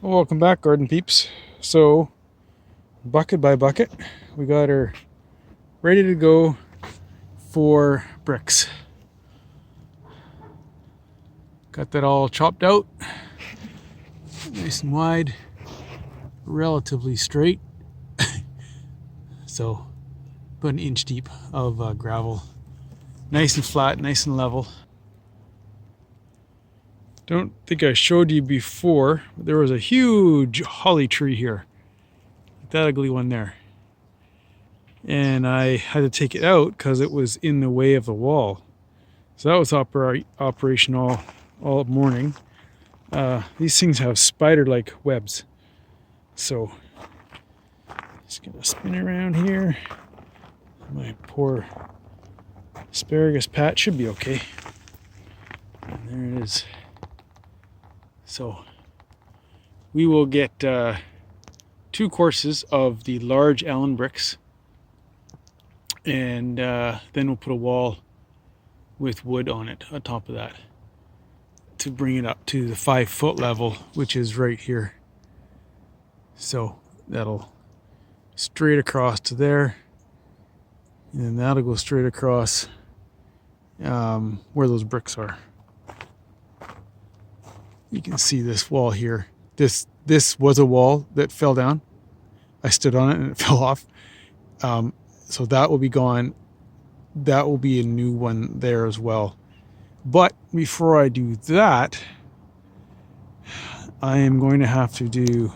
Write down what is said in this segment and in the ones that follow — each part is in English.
Welcome back, garden peeps. So, bucket by bucket, we got her ready to go for bricks. Got that all chopped out, nice and wide, relatively straight. So, about an inch deep of gravel, nice and flat, nice and level. Don't think I showed you before, but there was a huge holly tree here. That ugly one there. And I had to take it out because it was in the way of the wall. So that was operational all morning. These things have spider-like webs. So just gonna spin around here. My poor asparagus patch should be okay. And there it is. So we will get 2 courses of the large Allan bricks, and then we'll put a wall with wood on it on top of that to bring it up to the 5-foot level, which is right here. So that'll straight across to there, and then that'll go straight across where those bricks are. You can see this wall here. This was a wall that fell down. I stood on it and it fell off. So that will be gone. That will be a new one there as well. But before I do that, I am going to have to do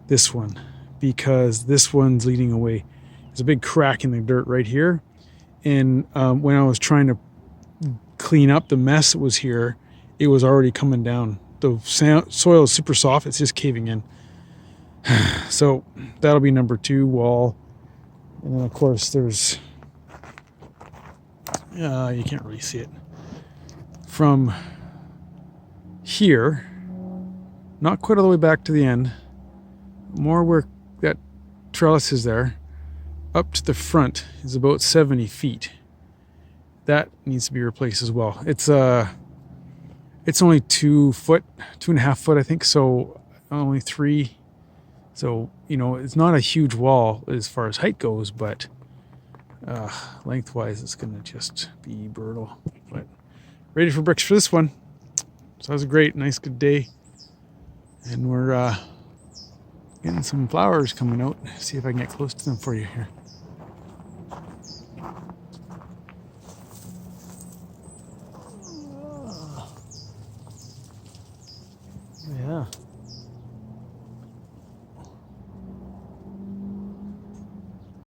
this one, because this one's leading away. There's a big crack in the dirt right here. And when I was trying to clean up the mess that was here, it was already coming down. The soil is super soft. It's just caving in. So that'll be number 2 wall. And then of course there's, you can't really see it. From here, not quite all the way back to the end, more where that trellis is there, up to the front is about 70 feet. That needs to be replaced as well. It's only 2 foot, 2.5 foot, I think. So only 3. So, it's not a huge wall as far as height goes, but lengthwise, it's going to just be brutal. But ready for bricks for this one. So that was a great, nice, good day. And we're getting some flowers coming out. See if I can get close to them for you here.